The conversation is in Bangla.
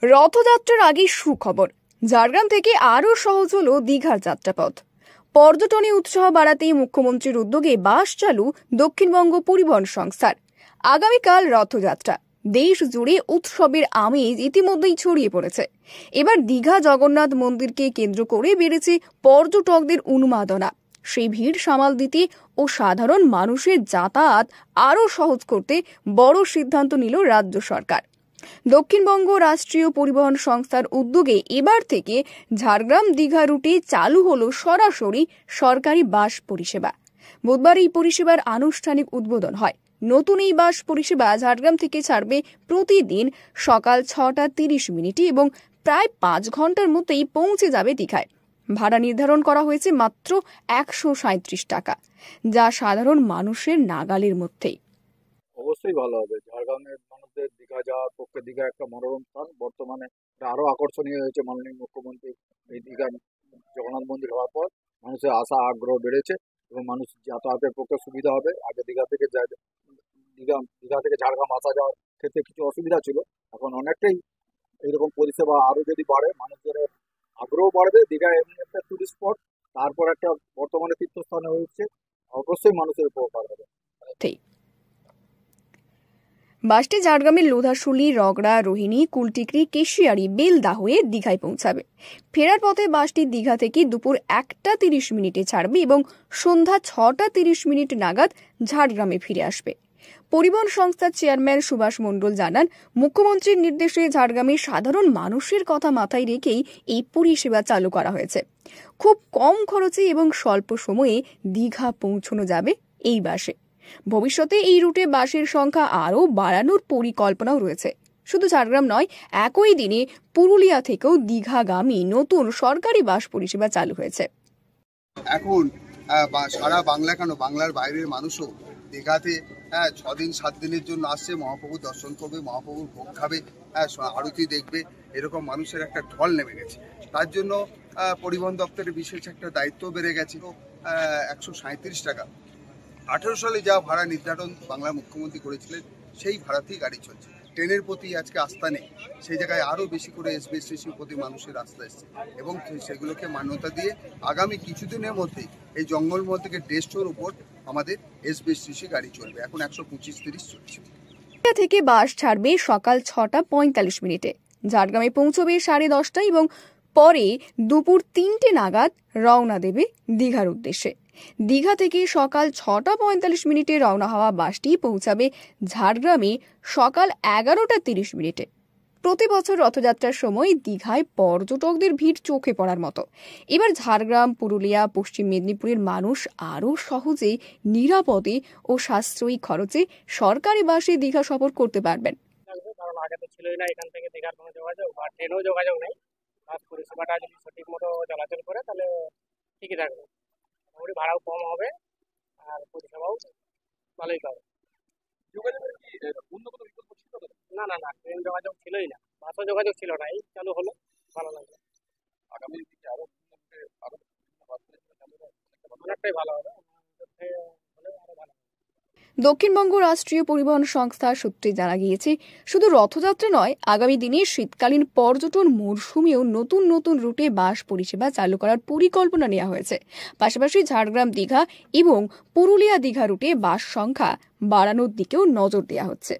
রথযাত্রার আগে সুখবর, ঝাড়গ্রাম থেকে আরও সহজ হলো দীঘার যাত্রাপথ। পর্যটনে উৎসাহ বাড়াতেই মুখ্যমন্ত্রীর উদ্যোগে বাস চালু দক্ষিণবঙ্গ পরিবহন সংস্থার। আগামীকাল রথযাত্রা, দেশ জুড়ে উৎসবের আমেজ ইতিমধ্যেই ছড়িয়ে পড়েছে। এবার দীঘা জগন্নাথ মন্দিরকে কেন্দ্র করে বেড়েছে পর্যটকদের উন্মাদনা। সেই ভিড় সামাল দিতে ও সাধারণ মানুষের যাতায়াত আরও সহজ করতে বড় সিদ্ধান্ত নিল রাজ্য সরকার। দক্ষিণবঙ্গ রাষ্ট্রীয় পরিবহন সংস্থার উদ্যোগে এবার থেকে ঝাড়গ্রাম দীঘা রুটে চালু হলো সরাসরি সরকারি বাস পরিষেবা। বুধবার এই পরিষেবার আনুষ্ঠানিক উদ্বোধন হয়। নতুন এই বাস পরিষেবা ঝাড়গ্রাম থেকে ছাড়বে প্রতিদিন সকাল 6:30 এবং প্রায় 5 ঘন্টার মধ্যেই পৌঁছে যাবে দীঘায়। ভাড়া নির্ধারণ করা হয়েছে মাত্র 137 টাকা, যা সাধারণ মানুষের নাগালের মধ্যেই। অবশ্যই ভালো হবে। ঝাড়গ্রামের মানুষদের দীঘা যাওয়ার পক্ষে দীঘা একটা মনোরম স্থান। বর্তমানে আরো আকর্ষণীয় হয়েছে মাননীয় মুখ্যমন্ত্রী এই দীঘা জগন্নাথ মন্দির হওয়ার পর মানুষের আশা আগ্রহ বেড়েছে এবং মানুষ যাতায়াতের পক্ষে সুবিধা হবে। আগে দীঘা থেকে ঝাড়গ্রাম আসা যাওয়ার ক্ষেত্রে কিছু অসুবিধা ছিল, এখন অনেকটাই এইরকম পরিষেবা আরো যদি বাড়ে মানুষদের আগ্রহ বাড়বে। দীঘা এমনি একটা টুরিস্ট স্পট, তারপর একটা বর্তমানে তীর্থস্থানে হয়েছে, অবশ্যই মানুষের উপকার হবে। বাসটি ঝাড়গ্রামের লোধাশুলি, রগড়া, রোহিণী, কুলটিকরি, কেশিয়ারি, বেলদা হয়ে দীঘায় পৌঁছাবে। ফেরার পথে বাসটি দীঘা থেকে দুপুর 1:30 ছাড়বে এবং সন্ধ্যা 6:30 নাগাদ ঝাড়গ্রামে ফিরে আসবে। পরিবহন সংস্থার চেয়ারম্যান সুভাষ মণ্ডল জানান, মুখ্যমন্ত্রীর নির্দেশে ঝাড়গ্রামে সাধারণ মানুষের কথা মাথায় রেখেই এই পরিষেবা চালু করা হয়েছে। খুব কম খরচে এবং স্বল্প সময়ে দীঘা পৌঁছানো যাবে এই বাসে। ভবিষ্যতে এই রুটে বাসের সংখ্যা আরও বাড়ানোর পরিকল্পনাও রয়েছে। শুধু ঝাড়গ্রাম নয়, একই দিনে পুরুলিয়া থেকেও দীঘাগামী নতুন সরকারি বাস পরিষেবা চালু হয়েছে। এখন সারা বাংলা কেন, বাংলার বাইরের মানুষও দীঘাতে 6 দিন 7 দিনের জন্য আসছে। মহাপ্রভু দর্শন করবে, মহাপ্রভুর ভোগ খাবে, আরতি দেখবে, এরকম মানুষের একটা ঢল নেমে গেছে। তার জন্য পরিবহন দপ্তরের বিশেষ একটা দায়িত্ব বেড়ে গেছে। 137 টাকা 18 সালে যা ভাড়া নির্ধারণ বাংলার মুখ্যমন্ত্রী করেছিলেন, সেই ভাড়াতেই গাড়ি চলছে। ট্রেনের প্রতি আজকে আস্থা নেই, সেই জায়গায় আরও বেশি করে এসবিএসটিসির প্রতি মানুষের আস্থা এসছে এবং সেগুলোকে মান্যতা দিয়ে আগামী কিছুদিনের মধ্যেই এই জঙ্গলমহল থেকে ডেস্টোর উপর আমাদের এসবিএসটিসি গাড়ি চলবে। এখন 125-30 চলছে। থেকে বাস ছাড়বে সকাল 6:45, ঝাড়গ্রামে পৌঁছবে 10:30 এবং পরে দুপুর 3টে নাগাদ রওনা দেবে দীঘার উদ্দেশ্যে। দীঘা থেকে সকাল 6:45 রওনা হওয়া বাসটি পৌঁছাবে ঝাড়গ্রামে সকাল 11:30। প্রতি বছর রথযাত্রার সময় দীঘায় পর্যটকদের ভিড় চোখে পড়ার মতো। এবার ঝাড়গ্রাম, পুরুলিয়া, পশ্চিম মেদিনীপুরের মানুষ আরও সহজে, নিরাপদে ও সাশ্রয়ী খরচে সরকারি বাসে দীঘা সফর করতে পারবেন। কারণ আগে তো ছিলই না এখান থেকে দীঘার কোনো যোগাযোগ, বা ট্রেনেও যোগাযোগ নেই। বাস পরিষেবাটা যদি সঠিক মতো চলাচল করে তাহলে ঠিকই থাকবে, মোটামুটি ভাড়াও কম হবে আর পরিষেবাও ভালোই পাবে। না না না, ট্রেন যোগাযোগ ছিলই না, বাসও যোগাযোগ ছিল না, এই চালু হলো, ভালো লাগলো। অনেকটাই ভালো হবে। দক্ষিণবঙ্গ রাষ্ট্রীয় পরিবহন সংস্থা সূত্রে জানা গিয়েছে, শুধু রথযাত্রা নয়, আগামী দিনে শীতকালীন পর্যটন মরশুমেও নতুন নতুন রুটে বাস পরিষেবা চালু করার পরিকল্পনা নেওয়া হয়েছে। পাশাপাশি ঝাড়গ্রাম দীঘা এবং পুরুলিয়া দীঘা রুটে বাস সংখ্যা বাড়ানোর দিকেও নজর দেওয়া হচ্ছে।